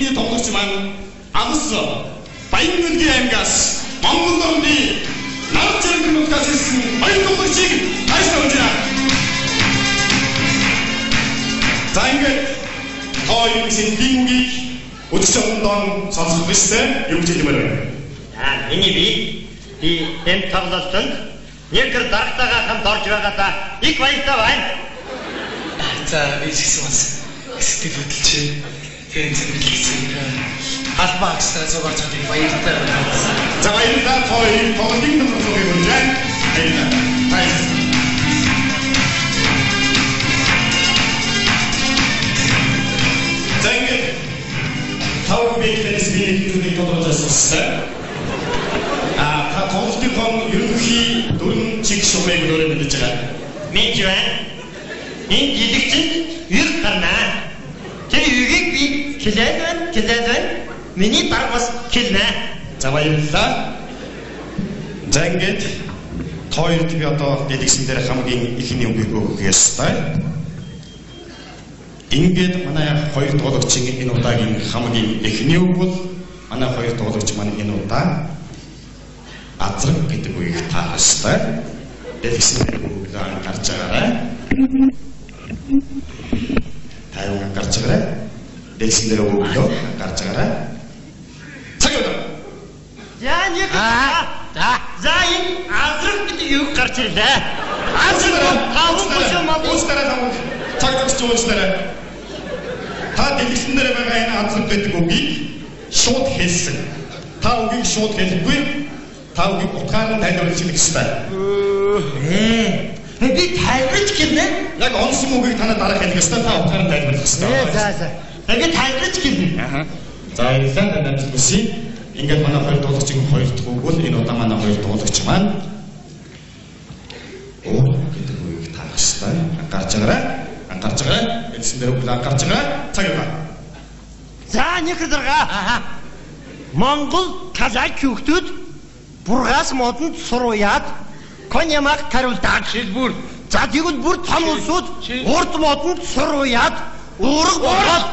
миний тоглогч маань Амс Баянгөлгийн аймгаас Монгол орны нар зэрэг нутгаас ирсэн баяр тоглогчийг хайрлуулж байна. За ингээд хоёр сэнтийн үгийг өдөржингөн сонсох ёстой юу гэж хэлмээр байна. Миний би энэ тоглолтод нэг дарагтайгаа хамт орж байгаадаа их баяртай байна. За би ч гэсэн бас сэтгэл хөдлөж тэгээд зэрэглэсэн албаагсаа зугаар цаадыг баяртай байна. За баярлалаа хоёр тоглолтын төвшөлтөөр хүрч байна. Баярлалаа. Зэнгэ тав бэкэнэс биеийг тодорхойлсон. Та тоглолтын ерөнхий дөрвөн чиг шугамыг өөрөөр мэдэж байгаа. Мэдж байна. Энэ жилэгчэнд их гарнаа. Тэр үгийг би хэлээд байна. Миний дарга бас хэлнэ. За баярлалаа. За ингээд хоёрт би одоо дэлгэсэн дээр хамгийн ихний үгийг өгөх ёстой. Ингээд манай хоёр тоглогчийн энэ удаагийн хамгийн эхний үг бол манай хоёр тоглогч маань энэ удаа азраг гэдэг үгийг таах ёстой. Дэлгэсэн дээр үг гарч байгаарай. Тайван гарч байгаарай. Дэлгэсэн дээр үг гарч байгаарай. За энэ азраг гэдэг үг гарч ирлээ. Азраг та дэлгэсэн дээр байгаа энэ азраг гэдэг үгийг шууд хэлсэн. Та үгийг шууд хэлэхгүй. Та үгийг утгаар нь тайлбарлаж хэлэх ёстой. Би тайлбарлаж хэлнэ. Яг онсон үгийг танаа дараа хэлэх ёстой. Та утгаар нь тайлбарлах ёстой. За. Би тайлбарлаж хэлнэ. За баярлалаа танаас хүсье. Ингээд манай хоёр тоглогчийн хоёр дахь үг бол энэ удаа манай хоёр тоглогч маань гэдэг үгийг таах ёстой. Анхаарч байгаарай. Элсэн дээр үг анхаарч байгаарай. Цаг яваа. За нэг дарга. Монгол казак хүүхдүүд бургас модонд сурууяад коньямак тариулдаг. Шилбүр. За тэгвэл бүр том улсууд урд модонд сурууяад уурга болоод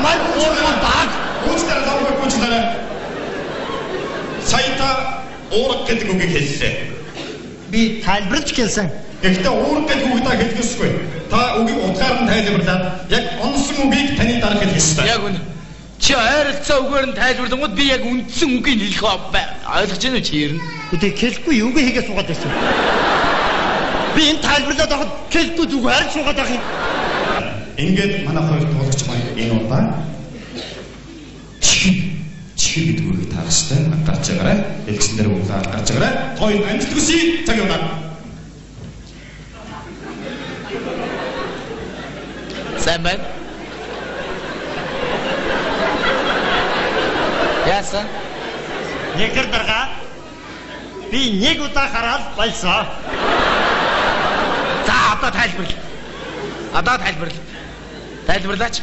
маргуулдаг. Уучлаарай. Саята уурга гэдэг үгийг хэллээ. Би тайлбарлаж хэлсэн. Гэхдээ уурга гэдэг үгийг та хэлэх ёсгүй. Та үгийг утгаар нь тайлбарлаад яг онсон үгийг таны дараа хэлэх ёстой. Яг үнэ. Чи ойролцоо үгээр нь тайлбарлангууд би яг үндсэн үгийг хэлэх ойлгож байна уу чи ер нь? Үгүй хэлэхгүй үгээ хийгээ суугаад байсан. Би энэ тайлбарлаад авахд хэлэхгүй зүг харж суугаад авах юм. Ингээд манай хоёр тоглогч маань энэ удаа чихэр гэдэг үгийг таах ёстой. Анхаарч байгаарай. Элсэн дээр үг анхаарч байгаарай. Хоёр амжилт хүсье. Цаг яваа. Сайн байна. Яасан? Нэг дарга. Би нэг удаа хараад болсон. За одоо тайлбарлаа. Тайлбарлаач.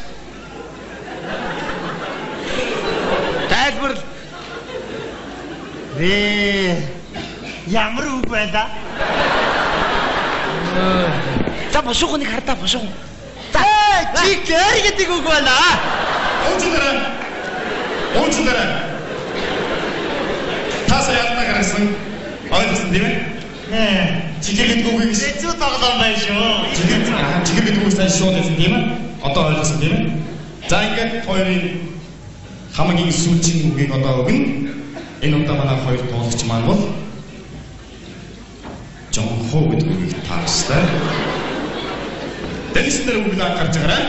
Тайлбарл. Ямар үг байна да? За бошгоныг хардаа бошгон. Чи гэр гэдэг үг байна. Уучлаарай. Тасаа ялнаа гарсан. Ойлгосон тийм ээ? Чихэр гэдэг үгийг зүү тоглоом байна шүү. чихэр гэдэг үгийг сайн шууд хэлсэн тийм ээ? Одоо ойлгосон тийм ээ? За ингээд хоёрын хамгийн сүүлчийн үгийг одоо өгнө. Энэ удаа манай хоёр тоглогч маань бол Жонхоо гэдэг үгийг таастай. Дэлгэсэн дээр үг анхаарч байгаарай.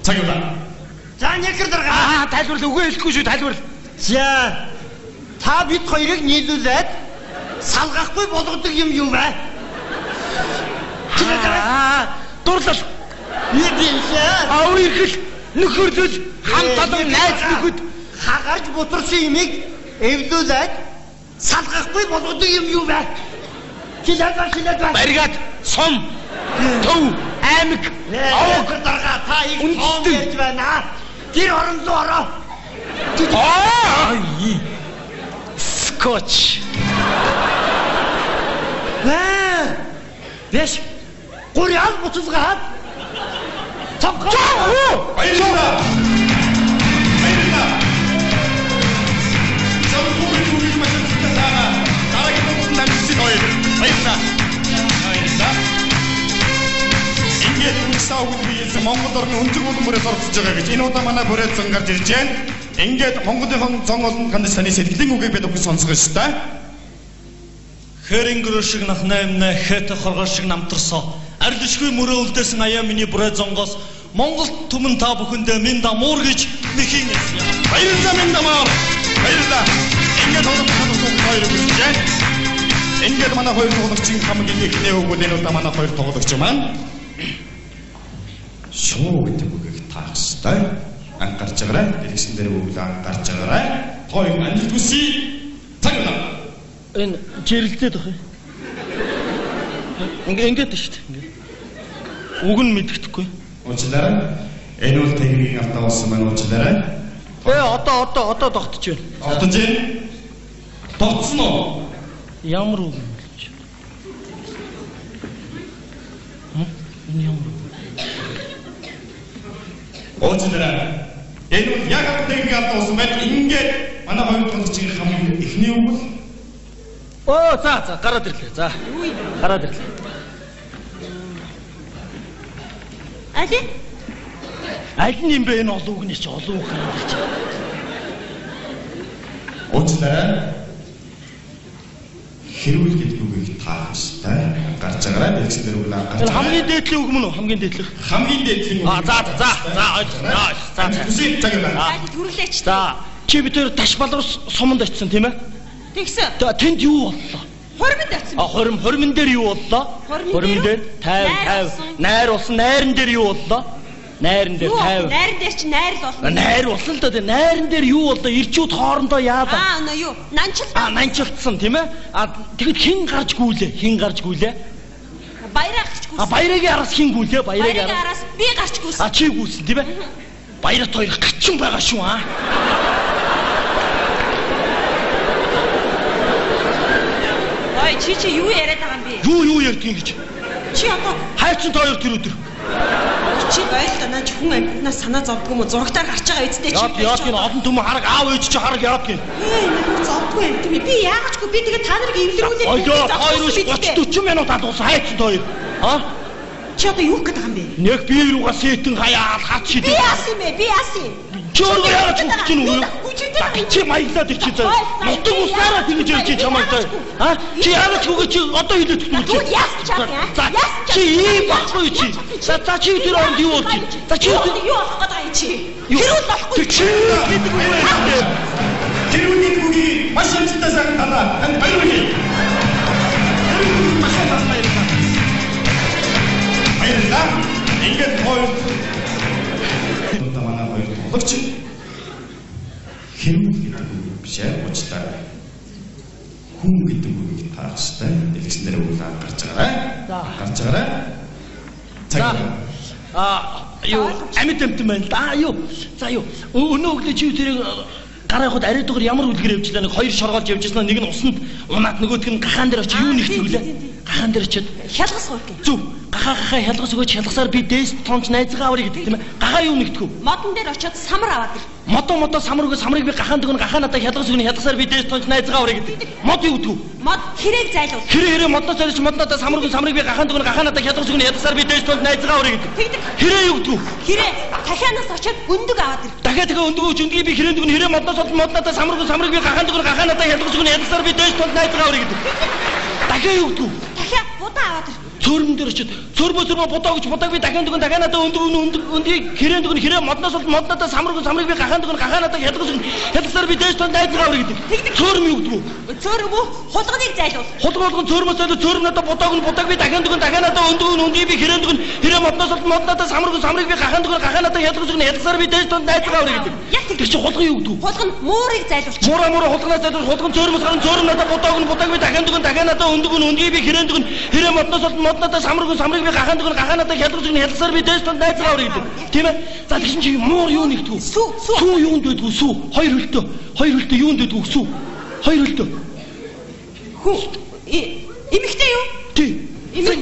Цаг яваа. За нэг дарга. Тайлбарлаа үгүй хэлэхгүй шүү тайлбарл. За та бид хоёрыг нийлүүлээд салгахгүй болгодог юм юу вэ? Дурлал. Нийлээ. Авирхэл нөхөрлөл хамт олон найз нөхөд хагарч бутарсан юмыг эвлүүлээд салгахгүй болгодог юм юу вэ? Хилээд ба. Баригад сум төв аймаг Аваг дарга та их том гэж байна. Тэр орон руу ороо. Скотч. Бэш. Гурьяал буцалгаад. Цавхаа. Баярлалаа. Баярлалаа өгөл биесэн Монгол орны өндөр болон бүрээс оролцож байгаа гэж энэ удаа манай бүрээс зан гарч ирж байна. Ингээд Монголын зон олон ганд саний сэтгэлийн үгийг бид өгөх сонсгоо ёстой. Хэрингэр шиг нахнаймна хэт хоргор шиг намтарсоо арилжгүй мөрөө үлдээсэн аяа миний бүрээ зонгоос Монгол түмэн та бүхэндээ минь дамуур гэж нэхийн ясна. Баярлалаа минь дамуур. Баярлалаа. Ингээд тоглох хоёр гэж байна. Ингээд манай хоёр тоглогчийн хамгийн ихний өгөөд энэ удаа манай хоёр тоглогч маань шуу гэдэг үгийг таах ёстой. Анхаарч байгаарай. Дэлгэсэн дээр үгийг анхаарч байгаарай. Хоёр амжилт хүсье. Цаглаа. Энэ жирэлдээд байх юм. Ингээд шүү дээ. Үг нь мэддэхгүй. Уучлаарай. Энэ бол техникийн автаа болсон маань уучлаарай. Одоо тогтож байна. Тогтож байна. Тогтсон уу? Ямар үг юм бэ? Энэ ямар үг? Уучлаарай. Энэ бол яг техникийн автаа болсон маань ингээд манай хоёр тоглогчийн хамгийн ихний үг бол За гараад ирлээ. За. Гараад ирлээ. Аль нь юм бэ энэ олон үгнээс чи олон үг гараад ирж байна. Уучлаарай. Хэрүүл гэдэг үгийг таах ёстой. Гарч байгаарай. Дэлгэсэн дээр үгийг анхаарч. Энэ хамгийн дээдлийн үг мөн үү? Хамгийн дээдлэх. Хамгийн дээдлийн үг. За ойлголоо. За. Үсээ цаглаа. Түрлээч. За. Чи бид хоёр таш балуус суманд очсон тийм ээ? Тэгсэн. Тэнд юу боллоо? Хормонд очсон. Хормон дээр юу боллоо? Хормон дээр 50 найр болсон. Найран дээр юу боллоо? Найран дээр 50. Найран дээр чи найр л болно. Найр болсон л да. Найран дээр юу боллоо? Ирчүүд хоорондоо яадаг? Юу? Нанчилсан. Нанчилсан тийм ээ? Тэгэд хэн гарч гүйлээ? Баяраа гарч гүйсэн. Баярагийн араас хэн гүйлээ? Баярагийн араас би гарч гүйсэн. Чи гүйсэн тийм ээ? Баярат хоёр гачин байгаа шүү Чи юу яриад байгаа юм бэ? Юу ярьдгийг гэж. Чи одоо хайрчин тоо хоёр тэр өдөр. Чи байлаа наач хүн амьтнаас санаа зовдгүй юм уу? Зурагтаар гарч байгаа эцтэй чи. Яад гин олон түмэн хараг аав ээж чи хараг яад гин. Энэ зовдгүй юм. Би яагачгүй би тэгээд та нарыг эвлэрүүлээд хоёр 30 минутад дууссан хайрчин тоо хоёр. Чи одоо юу гэдэг юм бэ? Нэг би руугаа сэтэн хаяал хац шидэ. Би яасан юм. Чи өөрөө яагаад ч юм уу? Чи маяглаад их чи заа. Нутаг усаараа тэгж ярьж чи чамайг заа. Чи яагаад ч үгүй чи одоо хэлээд төгнө чи. Яасан ч аа. Чи ийм баггүй чи. За чи тэр оронд юу болж чи? За чи юу болох гэдэг юм чи? Хэрүүл болохгүй. Чи гэдэг үг ээ. Хэрүүл үгийг маш амжилттай сайн талаа. Танд баярлалаа. Баярлалаа. Ингээд хоёр манай хоёр тоглогч хэрүүл гэдэг үг биш уучлаарай. Хүн гэдэг үгийг таах ёстой. Дэлгэсэн дээр үг гарч байгаарай. Гарч байгаарай. Юу амьд байна л да. За өнөө өглөө чи тэрийг гараа явахад ариутгаар ямар үлгэр явжлаа нэг хоёр шоргоолж явжсэн нэг нь усанд унаад нөгөөх нь гахаан дээр очиж юу нэгтгэлээ. Гахаан дээр очиод Хялгасгүй гэх. зүг гахаа хялгас өгөөч хялгасаар би дээст тонч найзгаа аварыг гэдэг тийм ээ. Гахаа юу нэгтгэв? Модон дээр очиод самар аваад ир. Модо самар өгөө самарыг би гахаанд өгнө гахаа надад хялгас өгнө хялгасаар би дээст тонч найзгаа аварыг гэдэг. Мод юу гэдв? Мод хэрээг зайлуул. Хэрэг модноос залж мод надад самар өгнө самарыг би гахаанд өгнө гахаа надад хялгас өгнө хялгасаар би дээст тонч найзгаа аварыг гэдэг. Хэрэг юу гэдв? Хэрэг дахианаас очиод өндөг аваад ир. Дахиад өндөг өгч өндгийг би хэрэг өгнө хэрэг модноос олж мод надад самарыг би гахаанд өгнө гахаа надад хялгас өгнө хялгасаар би дээст тонч найзгаа аварыг гэдэг. Дахиад юу гэдв? Дахиад будаа аваад ир. Цөөрмөн дээр очиод цөөрмөө будаа гэж будааг би дахиад өгнө дахиад надад өндгийг хэрэг өгнө хэрэг модноос олж мод надад самарыг би гахаанд өгнө гахаа надад хялгас өгнө хялгасаар би дээш тон найзгаа аварыг гэдэг. Цөөрмөн юу гэдв? Цөөрмөө хулганыг зайлуул. Хулгын цөөрмөөс олж цөөрмөн надад будааг би дахиад өгнө дахиад надад өндгийг би хэрэг өгнө хэрэг модноос олж мод надад самарыг би гахаанд өгнө гахаа надад хялгас өгнө хялгасаар би дээш тон найзгаа аварыг гэдэг. Тэр чи хулгын юу гэдв? Хулган муурыг зайлуулчих. Муура хулганаас зайлуул хулгын цөөрмөөс гарна цөөрмөн надад будааг би дахиад өгнө дахиад надад өндгийг би хэрэг өгнө хэрэг модноос олж мод надад самарыг би гахаанд өгнө гахаа надад хялгас өгнө хялгасаар би дээш тон найзгаа аварыг гэдэг. Тийм ээ. За тэгсэн чи муур юу нэгдв? Сүү юунд байдгүй сүү? Хоёр хөлтөө юунд байдгүй сүү? Хоёр хөлтөө. Имэгтэй юу? Тий.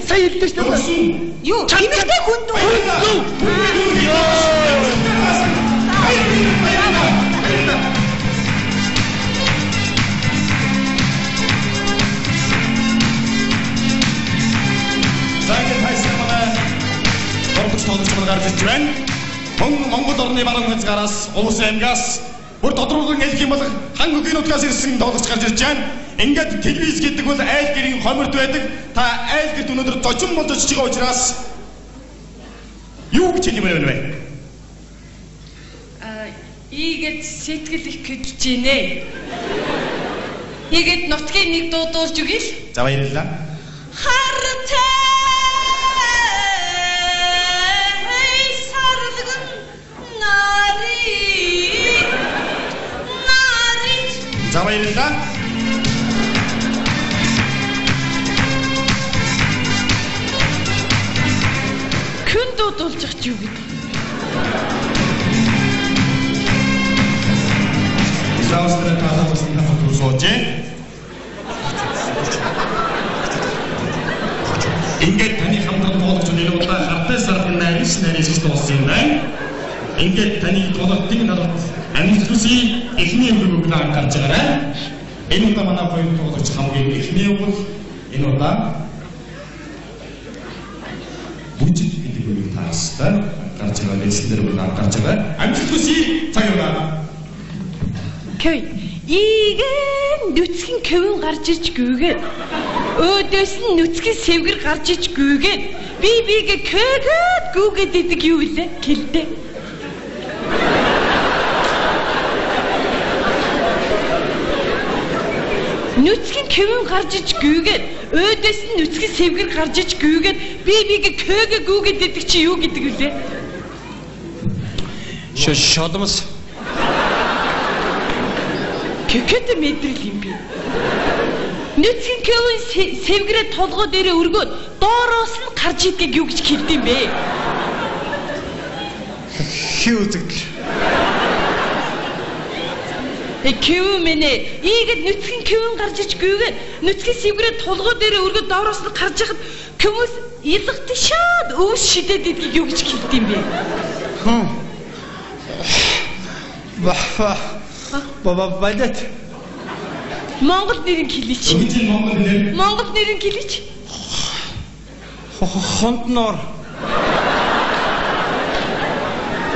Сая хэлдэг шүү дээ. Юу? Имэгтэй хүн дүү. Загт хайсан манай Боргоц тоглож санал гарч ирж байна. Монгол орны баруун хязгаараас, Улс аймгаас бүр тодорхойлон хэлэх юм бол хан үгийн нутгаас ирсэн тоглогч гарч ирж байна. Ингээд телевиз гэдэг бол айл гэрийн хомирд байдаг. Та айл гэрт өнөөдөр зочин болж очиж байгаа учраас юу гэж хэлмээр байна вэ? Ийгээд сэтгэл их гэж байна. Ийгээд нутгийн нэг дуудуулж өгье л. За баярлалаа. Хартай сарлагын нари. За баярлалаа. Хүн дуудуулж ах юу гэдэг. Заавал таалаас нь хатуу сууж. Ингээд таны хамтран тоглож байгаа удаа хартай сархан нарийнс гэж дууссан юм байна. Ингээд таны тоглолтын нарт амжилтсийн эхний өргөг гарч байгаарай. Энэ удаа манай хоёр тоглогч хамгийн эхний бол энэ удаа бүжиг гэдэг үг таастай гарч байгаа нэслэр үг гарч байгаа. Амжилтсийн цаг яваа. Кэй, ийгэн нүцгэн кэвэн гарч иж гүйгээд өөдөөс нь нүцгэн сэвгэр гарч иж гүйгээд бигээ кэгэд гүйгээд идэг юу вэ? Гэлдэ. Нүцгэн кэвэн гарч иж гүйгээд өөдөөс нь нүцгэн сэвгэр гарч иж гүйгээд бигээ кэгэ гүйгээд идэг чи юу гэдэг вэ? Шодомос. Кэкэт мэдрэл юм би. Нүцгэн кэвэн сэвгэрээ толгой дээрээ өргөөд доороос нь гарч идгийг юу гэж хэлдэг юм бэ? Хиүзэгдэл. Кэвэн мэнэ ийгэд нүцгэн кэвэн гарч иж гүйгээд нүцгэн сэвгэрээ толгой дээрээ өргөөд доороос нь гарч яхад хүмүүс илгэх шаад өвс шидэд идгийг юу гэж хэлдэг юм бэ? Балет. Монгол нэрийн хэлээч. Монгол нэрийн хэлээч. Хонтноор.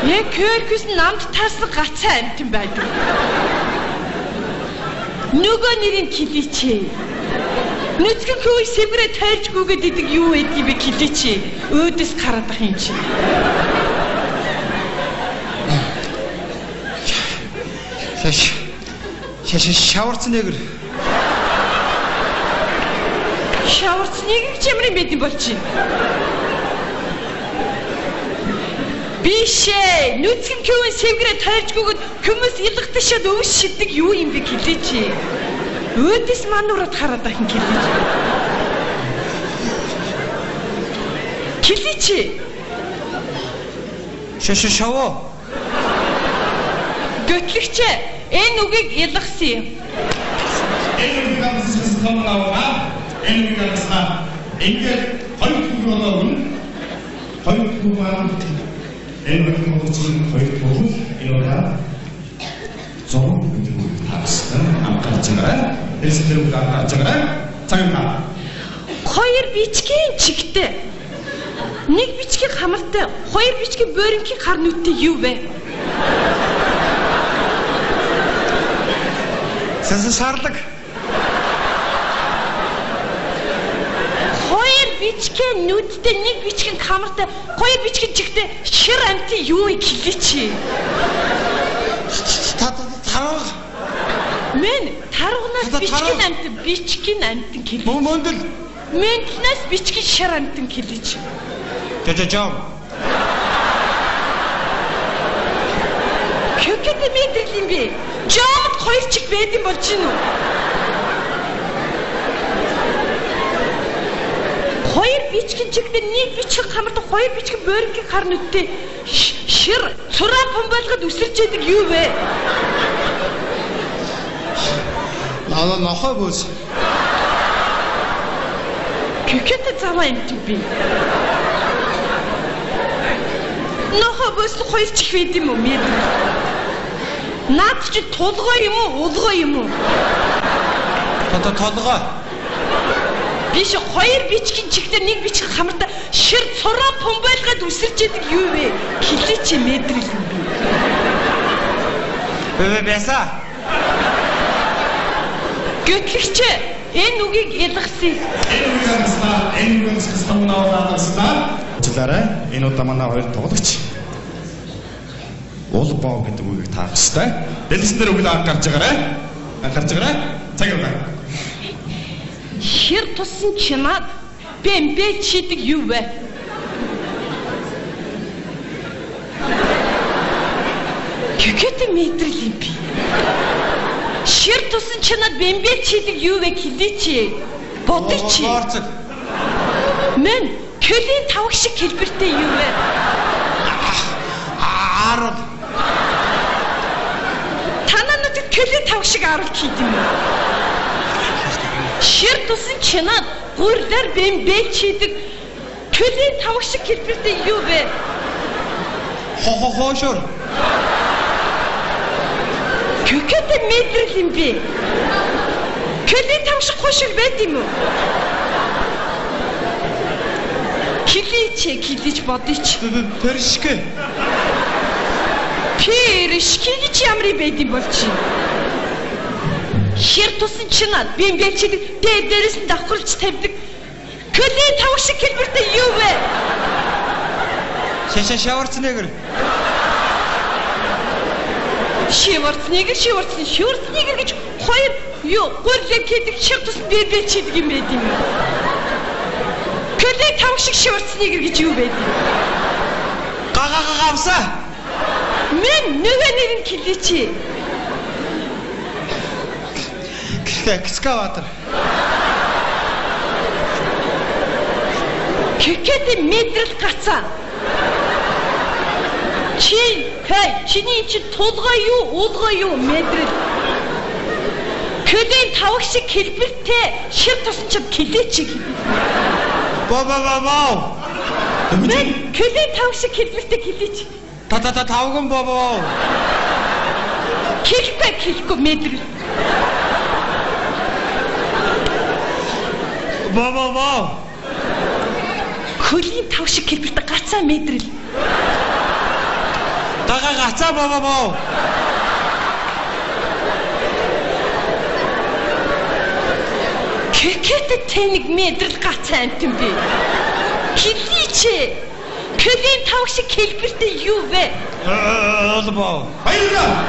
Яг хөрхөс намд таасан гацаа амтан байдаг. Нөгөө нэрийн хэлээч. Нүцгэн хөөе сэврээ тайлж гүгээд идэг юу байдгийг би хэлээч. Өөдөөс гараад ах юм чи. Шаварцнэгэр. Шаварцнэгэр чимрийн бэдэн болчих. Бишээ, нүцгэн кэвэн сэвгэрээ тайлж гүгээд хүмүүс илгташаад өвс шиддэг юу юм бэ хэлээч. Өөдөөс мануураад хараад ах юм хэлээч. Хэлээч. Шаваа. Götlөгч энэ үгийг ялгсан юм. Энэ үгийг амссан хамгаалаа. Энэ үгийг амсаа. Ингээд хоёр үг болоо. Хоёр үг маань энэ үгийг моцсон хоёр үг энэ удаа зов гэдэг үг таастай амгарч байгаа. Эсвэр үг амгарч байгаа. Цагна. Хоёр бичгийн чигтэй. Нэг бичгийн хамартай, хоёр бичгийн боорингийн гар нүдтэй юу вэ? Сарлаг. Хоёр бичгийн нүдтэй, нэг бичгийн хамартай, хоёр бичгийн чигтэй шир амтын юу хэлээч. Тарга. Мен таргунаас бичгийн амтан хэлээч. Мөндөл. Мөндлнээс бичгийн шир амтан хэлээч. Жожом. Кэкэт мэдрэл юм би. Жомд хоёр чиг байдсан болж гин үү? Хоёр бичгийн чигтээ нэг бичгийн хамарт хоёр бичгийн боорингийн гар нүдтэй шир цураа бомболгод үсэрч яадаг юу вэ? Нохой бөөс. Кэкэт заваа юм би. Нохой бөөс хоёр чиг байд юм уу мэдрэл? Наад чи тулгой юм уу, улгой юм уу? Толгой. Биш хоёр бичгийн чиглэлээр нэг бичиг хамартаа шир цураа помбайлгаад үсэрч яадаг юу вэ? Хэлээч мэдрэл юм би. Бэса. Гэтлэгч энэ үгийг ялгасан. Энэ үгээс стамнаа аваад Жилаарай энэ удаа манай хоёр тоглогч уул боо гэдэг үгийг таах хэвээр. Дэлгэсэн дээр үгийг анхаарч байгаарай. Анхаарч байгаарай. Цаг яваа. Хэр тусан чимаад бэмбэ чидэг юу вэ? Гэхэд мэдрэл юм би. Шир тусан чимаад бэмбэ чидэг юу вэ хэлээч. Бодооч. Мэн көлийн тавх шиг хэлбэртэй юу вэ? Аарууд. Тананад көлийн тавх шиг ааруулж хийд юм уу? Шир тусан чимаад гурлаар бэмбэ чидэг көлийн тавх шиг хэлбэртэй юу вэ? Хоошор. Гэхэд мэдрэл юм би. Көлийн тавх шиг хошиг байд юм уу? Килич бодооч. Тэршгэ. Тэршгэж ямар байд юм бол чи? Хэр тусан чинаад бэмбэлчдэг дээрээс нь давхарч тавьдаг. Көлийн тавх шиг хэлбэртэй юу вэ? Шаварцнэгэр. Шиварцнэгэр гэж хоёр юу гурлэг хийдэг шиг тусан бэмбэлчдэг юм байд юм. Көлийн тавх шиг шиварцнэгэр гэж юу байд юм? Гагагавса. Мен нөгөө нэг нь хэлээч. Экскаватор. Гэхэд мэдрэл гацаа. Чиний чи тулгаа юу, уулгаа юу мэдрэл. Көлийн тавх шиг хэлбэртэй шив тусан чад хэлээч. Боо. Мен көлийн тавх шиг хэлбэртэй хэлээч. Тавган боо. Хэлэхгүй мэдрэл. Боо. Хөлийн тавх шиг хэлбэртэй гацаа мэдрэл. Гацаа боо. Гэхэд тэнэг мэдрэл гацаа амт юм би. Хэлээч. Көлийн тавх шиг хэлбэртэй юу вэ? Боо. Баярлалаа.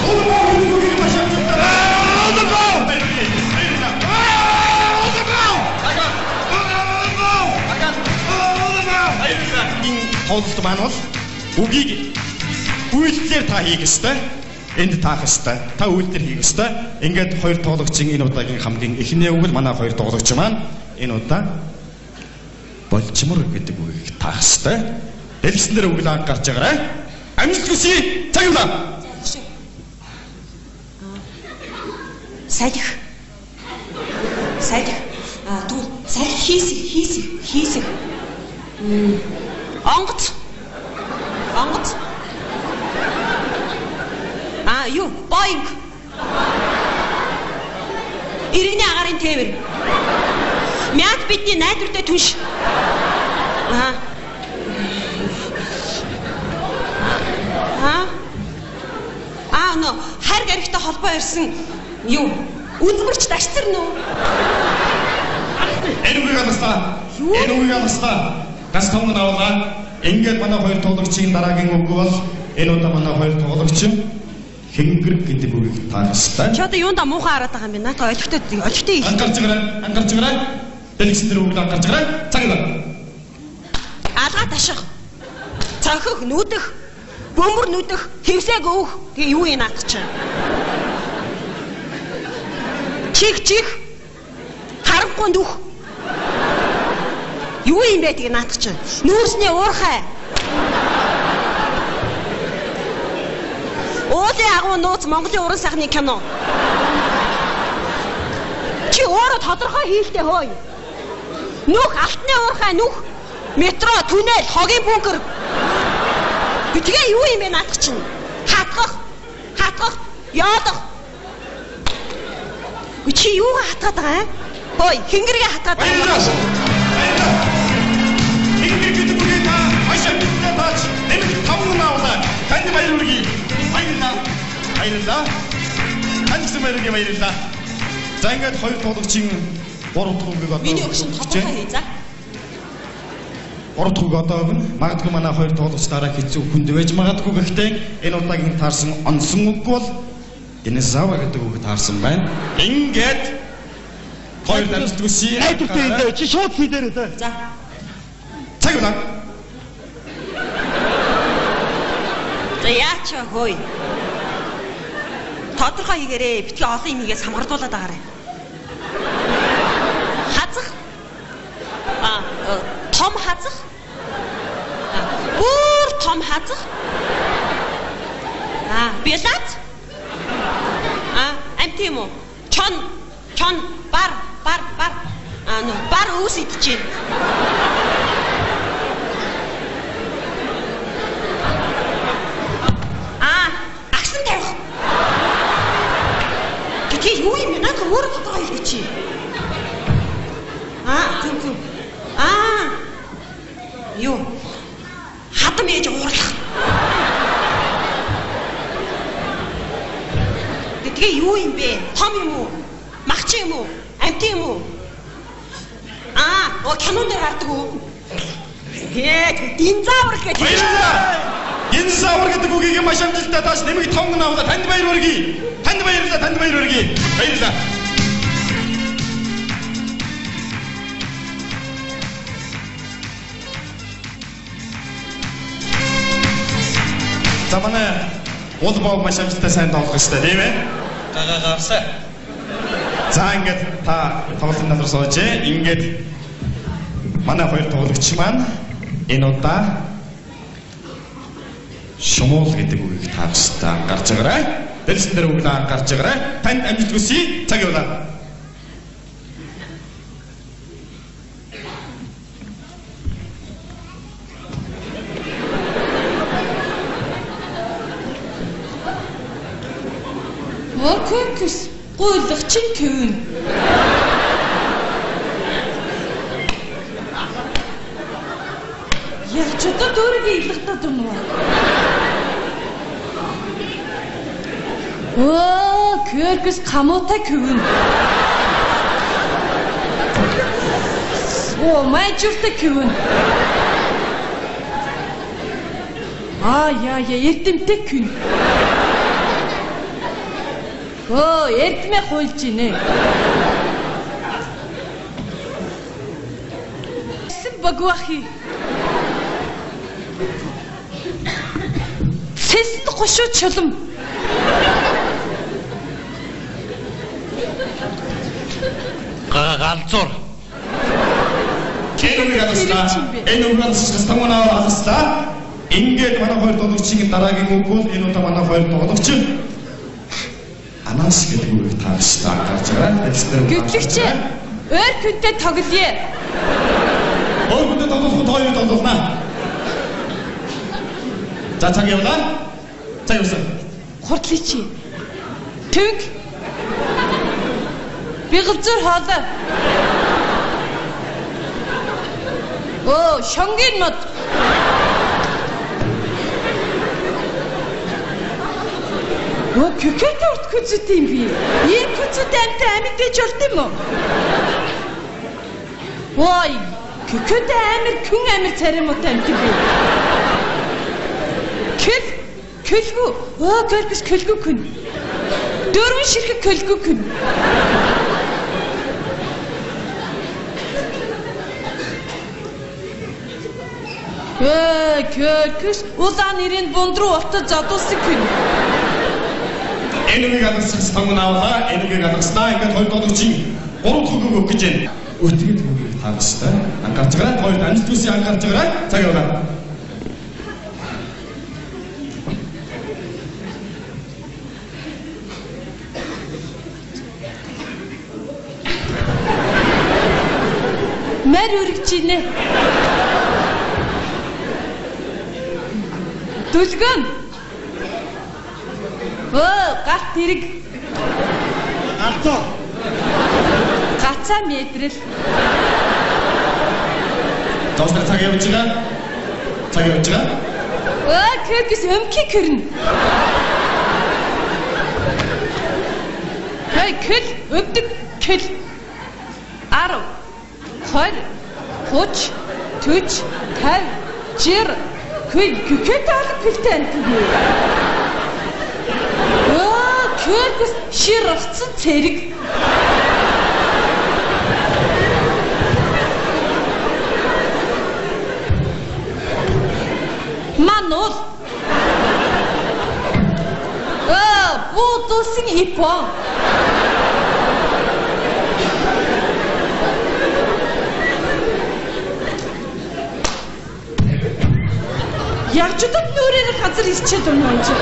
Боо үгийг машин Хоолт маань бол үгийг үйлдэлээр та хийх ёстой. Энд таах ёстой. Та үйлдэл хийх ёстой. Ингээд хоёр тоглогчийн энэ удаагийн хамгийн эхний үг л манай хоёр тоглогч маань энэ удаа болчмор гэдэг үгийг таах ёстой. Дэлгэсэн дээр үгийг анхаарч байгаарай. Амжилт хүсье. Цаг яваа. Салих. Тэгвэл салих хийсэх. Онгоц. Юу? Боинг. Иргэний агарын тээвэр. Мяд бидний найдвартай түнш. Хайр гаригтай холбоо ирсэн юу? Үдмэрч дашцэр нөө. Энэ үгийг амсаа. Гас томн авлаа. Ингээд манай хоёр тоглогчийн дараагийн үг бол энэ удаа манай хоёр тоглогч хэнгэр гэдэг үгийг таах ёстой. Чи одоо юунда муухай хараад байгаа юм бэ? Наата олигтой их. Анхаарч байгаарай. Дэлгэсэн дээр үгийг анхаарч байгаарай. Цаг яваа. Алгаа таших. Цонхих, нүдэх, бөмбөр нүдэх, хэвсэг өөх. Тэгээ юу юм наадах чинь? Чих. Харанхуй нүх. Юу юм бэ тэгээ наадах чинь? Нүүрсний уурхай. Уулын агуу нууц Монголын уран сайхны кино. Чи өөрөө тодорхой хийлтэй хөөе. Нүх алтны уурхай нүх. Метро, түнэл, хогийн бункер. Тэгээ юу юм бэ наадах чинь? Хатгах, яодох. Чи юу хатгаад байгаа юм? Хөөе, хингэргээ хатгаад Баярлалаа. Хингэр гэдэг үгийг та маш амжилттай тааж нэмэлт 5 хүн авлаа. Танд баяр хүргэе. Баярлалаа. Танд баярлалаа. За ингээд хоёр тоглогчийн 3 дахь үгийг одоо миний өгшин тодорхой хий за. 3 дахь үг одоо өгнө. Магадгүй манай хоёр тоглогч дараа хэцүү хүнд байж магадгүй гэхдээ энэ удаагийн таарсан онсон үг бол динозавр гэдэг үг таарсан байна. Ингээд хоёр дамжтгүйсий. Найдвартай энэ чи шууд хийдэрээ за. За. Цаг байна. За яач хөөе. Тодорхой хийгээрээ битгий олон юм хийгээ самгардуулаад байгаарай. Хазах. Том хазах. Бүр том хазах. Билат. Амт юм уу? Чон бар. Бар үс идчихээн. Агсан тавих. Гэтэл юу юм наа өөр тодорхой хэлээ чи. Түм. Юу? Хатам ээж уурлах. Тэгээ юу юм бэ? Том юм уу? Магч юм уу? Амт юм уу? Кинон дээр хардаг уу? Динозавр гэж. Динозавр гэдэг үгийг маш амжилттай тааш нэмийг 5 хүн авлаа. Танд баяр хүргэе. Баярлалаа. За манай улбоо маш амжилттай сайн тоглох ёстой тийм ээ? Гарсаа. За ингээд та тоглолтын назар суужээ. Ингээд манай хоёр тоглогч маань энэ удаа шумуул гэдэг үгийг тааштай гарч байгаарай. Дэлсэн дээр үгийг гарч байгаарай. Танд амжилт хүсье. Цаг явуулаа. Окейс гуйлагчин кевин. Яг ч одоо дөрөгийн илгтад юм уу? Кёркс камутай кевин. Майжуртай кевин. Яа, эрдэмтэй кевин. Эрдмээ хуйлж ийнэ. Багвахи. Сэсэнд гошуу чулам. Галзуур. Энэ үг гадагшаас тамунаа алстаа. Ингээд манай хоёр тоглогчийн дараагийн үг бол энэ удаа манай хоёр тоглогч Анаас гэдэг үгийг тааштай гарч байгаа. Гэвч өөр хүнтэй тоглоё. Өөр хүнтэй тоглоно. За цаг явуулаа. Цаг явуулсан. Хурдлий чи. Тэнг. Би галзуур хаалаа. Шонгийн мод. Кюкет урт күзэт юм би. Ийм күзэт амьд байж болд юм уу? Кюкет хүн амир царимутай амьд би. Көлгүү. Көлгөс көлгүү хүн. Дөрвөн ширхэг көлгүү хүн. Көлгөс улаан нэрийн бунд руу утад задуулсан хүн. Энэ үгийг гадагшаас тамунаа авлаа. Энэ үгийг гадагснаа ингээд хоёр тоглогчийн 3 дахь үг өгөх гэж байна. Өтгөд үгийг тааштай. Ангарч байгаа. Хоёр амжилт хүсье ангарч байгаа. Цаг явуулаа. Мэр үргэж ийнэ. Дүлгэн. Галт тэрэг. Галзуур. Гац ганцаа мэдрэл. Доосны цаг явж байгаа. Цаг явж байгаа. Кэгс өмхий кэрнэ. Хай кэл өвдөг кэл. 10 20 30 40 50 60 хүй кэтэл кэлтэй антгүй. Кэгс ширхцэн цэрэг. Манул. Буудусын ипон. Яг ч удаа нүрээр газар ирчээд байна юм чи.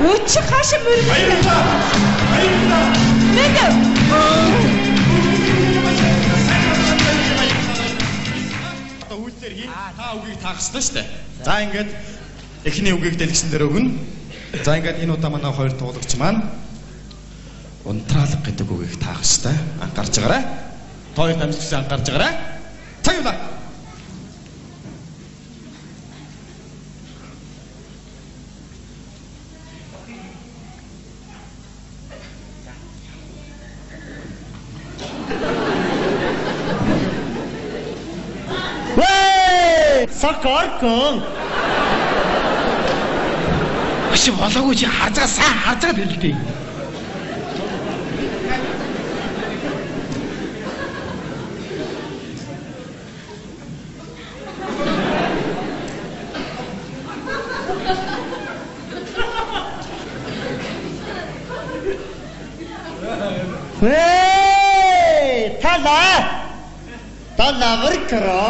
Өчи хаашаа мөрөг. Баярлалаа. Нэг. Үйлдэр хий. Та үгийг таах ёстой шүү дээ. За ингээд эхний үгийг дэлгэсэн дээр өгнө. За ингээд энэ удаа манай хоёр туулагч маань унтраалга гэдэг үгийг таах ёстой. Анхаарч байгаарай. Та хоёр дамжигчсан анхаарч байгаарай. Цаг явлаа. Сакаркон. Өшөө болоогүй чи харж байгаа сайн харж байгаа л дээ. Тала выркро.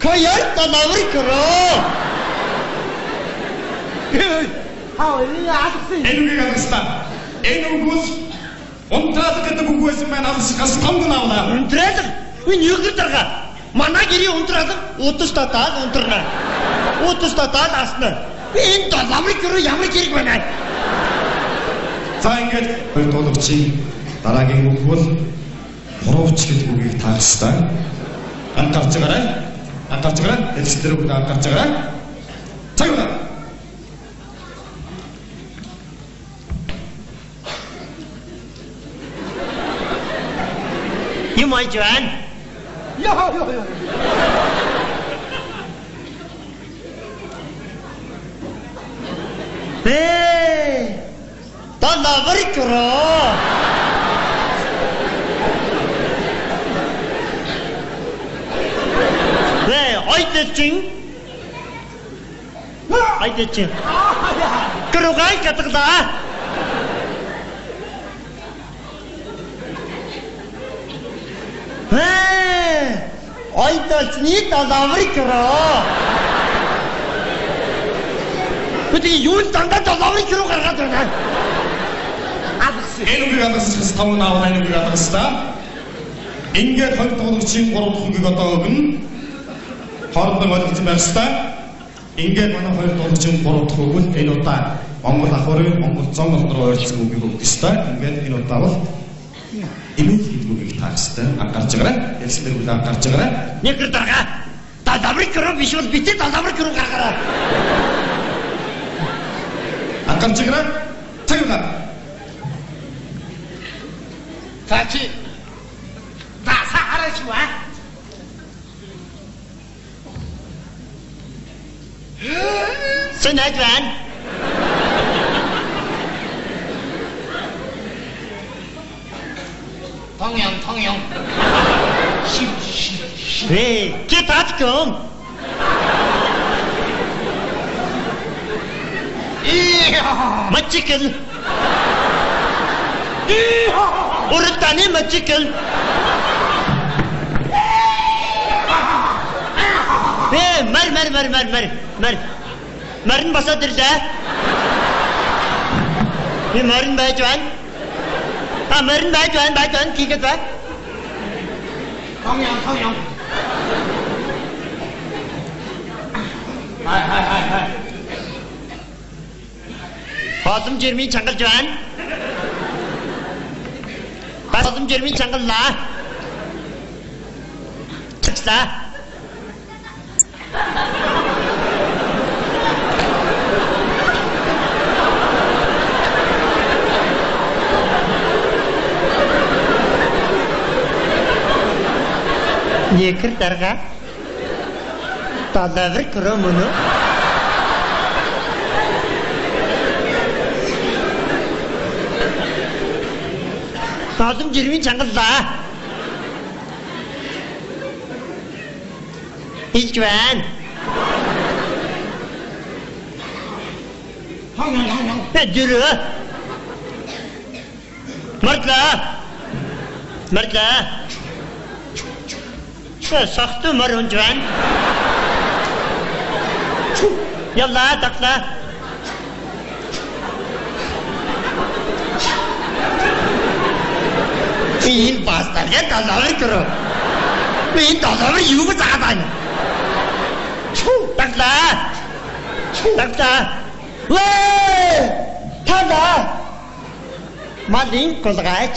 Каяр тала выркро. Энэ үгийг алгастаа. Энэ үгээс унтраалга гэдэг үг байсан байна. Алгас томд наавлаа. Унтраалга? Энэ юу гэдэг вэ? Манай гэрийн унтраалга удаа таал унтрна. Удаа таал асна. Энэ долаврыг руу ямар хэрэг байна? За ингээд хоёр туулагчийн дараагийн үг бол хуруувч гэдэг үгийг таах ёстой. Анхаарч байгаарай. Анхаарч байгаарай. Дэлгэсэн дээр үг анхаарч байгаарай. Цаг яваа. Юм айжван. Йоо. Долаврикро. Ойтэчин. Ойтэчин. Кругай катгла. Ойтэчни долаврикро. Бүти юу дандаа долаврикро гаргаад байна. Энэ үгийг алгасчихс таван аваад энэ үгийг алгастаа. Ингээд хоёр туулагчийн гурав дахь үгийг одоо өгнө. Хоорондоо ойлголцсон байх ёстой. Ингээд манай хоёр туулагчийн гурав дахь үг бол энэ удаа Монгол ахуйн Монгол зам болдроо ойлцсон үгийг өгөх ёстой. Ингээд энэ удаа бол эмээл гэдэг үгийг таах ёстой. Анхаарч байгаарай. Ялсан дээр үгийг анхаарч байгаарай. Нэг дага. Долаврикро биш бол битээ долаврикро гаргаарай. Анхаарч байгаарай. Цаг яваа. Тачи. Таса харашва. Сэнэдван. 통영. 네, 기타트금. 이야. 멋지글. 오르다니 멋지글. 네, 말. 말은 벗어 들자. 이 말은 뭐죠? Mörn байд тийгээд бай. Том юм. Хай. Босом жирмийн чангалж байна. Босом жирмийн чангаллаа. Чаглаа. Некэр дарга. Талавар кромоно. Босом жирмийн чангаллаа. Хийж байна. Хонь. Бэдэрэ. Мардлаа. Сахты мар унж байна. Ялла таклаа. Энэ бастарга талавар кро. Би талавар юу гэж байгаа байна? Таклаа. Вээ! Тада. Малин колгаач.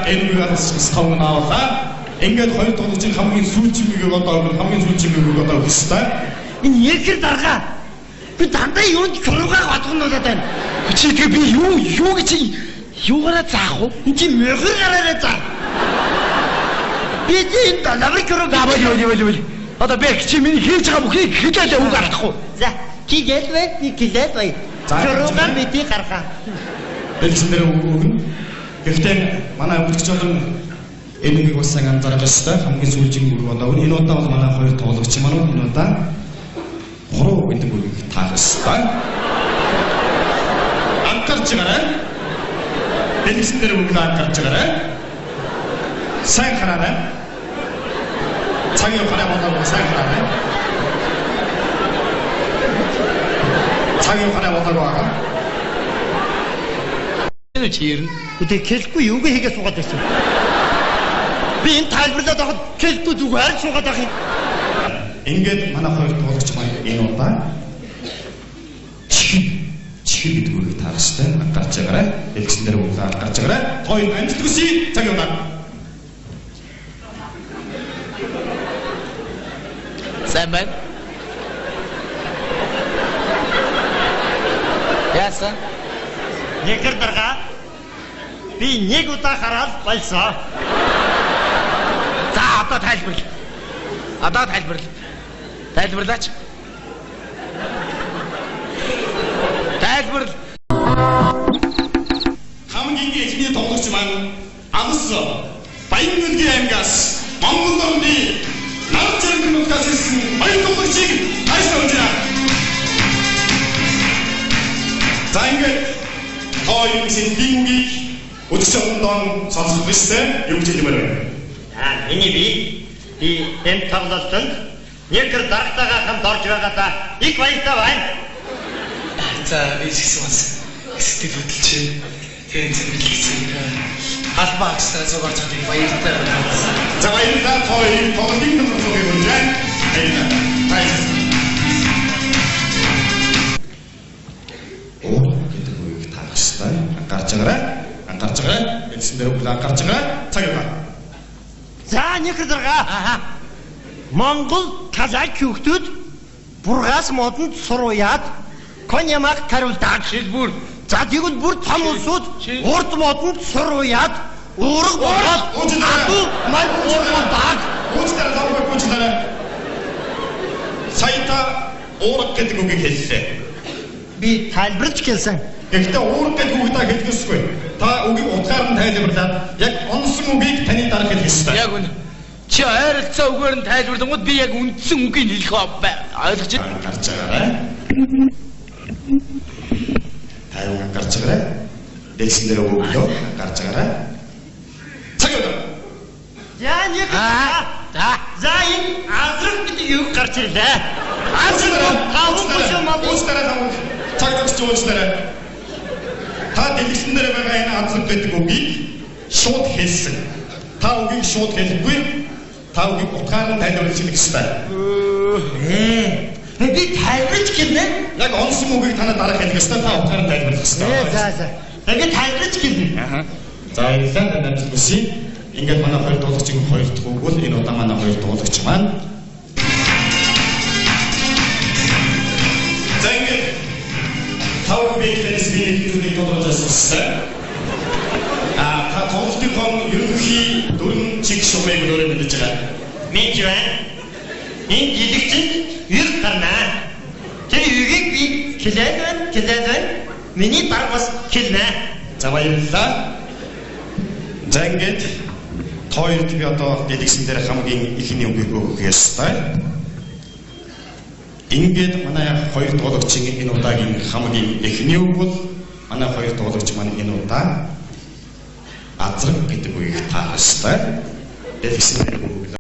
Энэ үеигээс тавнааваа. Ингээд хоёр тоглогчийн хамгийн сүүлчмийг одоо өгсөй. Энэ якэр дарга. Би дандаа юунд кругаа готгонуулаад байна. Чи тэгээ би юу гэж юугаараа заах вэ? Энд чи мөхөр гараараа заа. Би энэ талавар круг Аваа. Одоо би чи миний хийж байгаа бүхнийг хэлээд үг арахгүй. За, кигээд бай. Кругаа бити гаргаа. Элчнэр өгнө. Гэхдээ манай үлдэгч болон энэ үеийг бас сайн анзаарах ёстой. Хамгийн сүүлчийн үг одоо энэ удаа бол манай хоёр тоглогч маань энэ удаа 3 гэдэг үгийг таах ёстой. Анкарч гараа. Элчнэр үгийг анкарч гараа. Сайн хараарай. Цагийн хараа болоо сайн хараарай. Цагийн хараа болоо байгаа. Энэ чирнэ. Үгүй хэлэхгүй юу хийгээ суугаад байсан. Би энэ тайлбарлаад авахд хэлэхгүй зүгээр суугаад авах юм. Ингээд манай хоёр тоглогч маань энэ удаа чихэр гэдэг үгийг таах ёстой. Анкарч гараа. Элчнэр үгийг анкарч гараа. Хоёр амжилт хүсье. Цагийн удаа. Сайн байна. Яасан? Некэр дарга. Би нэг удаа хараад болсон. За одоо тайлбарлаач. Хамгийн эхний тоглогч маань Амс Баянгөлгийн аймгаас Монгол орны нар зэрэг нутгаас ирсэн хоёр тоглогчийг хайрлуулж байна. За ингээд хоёр сэнтийн үгийг өдөржингөн сонсох биштэй юу гэж хэлмээр байна. Миний би энэ тоглолтод некэр даргатайгаа хамт орж байгаадаа их баяртай байна. За эсгсэн бас сэтгэл хөдлөж тэгээд зэмлэлсэн албаа агсаа зугаар цаадыг баяртай байна. За баярлалаа хоёр тоглолтын төлөвлөгөөг өгч байна. гэдэг үгийг таах ёстой. Анкарч гараа. Эцэндээ үг анкарч гараа. Цаг яваа. За некэр дарга. Монгол казак хүүхдүүд бургаас модонд суруяад коньямак тариулдаг. Шилбүр. За тэгвэл бүр том улсууд урд модонд суруяад уурга болоод адуу мал уургадаг. Гүйцэтгэл Саята уурга гэдэг үгийг хэллээ. Би тайлбарлаж хэлсэн. Гэхдээ уурга гэдэг үгийг та хэлэх ёсгүй. Та үгийг утгаар нь тайлбарлаад яг онсон үгийг таны дараа хэлэх ёстой. Яг үнэ. Чи ойролцоо үгээр нь тайлбарлангууд би яг үндсэн үгийг хэлэх ойлгож байна. Гарч байгаарай. Тайван гарч байгаарай. Дэксдэр өгөө гарч байгаарай. Цаг яваа. За некэр За энэ азраг гэдэг юу гарч ирлээ. Азраг таван бүшөө мал. Уучлаарай. Цаг төгсч уучлаарай. Та дэлгэсэн дээр байгаа энэ азраг гэдэг үгийг шууд хэлсэн. Та үгийг шууд хэлэхгүй. Та үгийг утгаар нь тайлбарлаж хэлэх ёстой. Би тайлбарч гэлнэ. Яг онсон үгийг танаа дараа хэлэх ёстой. Та утгаар нь тайлбарлах ёстой. За. Би тайлбарч гэлнэ. За энэ дамжуулах үсий. Ингээд манай хоёр дуулагчийн хоёр дахь үг бол энэ удаа манай хоёр дуулагч маань. За ингээд тав бэкэнс биеийг тодорхойлсон. Та тоглолтын ерөнхий дөрвөн чиг шугамыг өөрөөр мэдэж байгаа. Мэдж байна. Энэ жилэгчэнд ер гарнаа. Тэр үгийг би хэлээд байна. Миний дарга бас хэлнэ. За баярлалаа. За ингээд хоёрт би одоо дэлгэсэн дээр хамгийн ихний үгийг өгөх ёстой. Ингээд манай хоёр дуулагчийн энэ удаагийн хамгийн ихний үг бол манай хоёр дуулагч маань энэ удаа азраг гэдэг үгийг таах ёстой. Дэлгэсэн дээр үг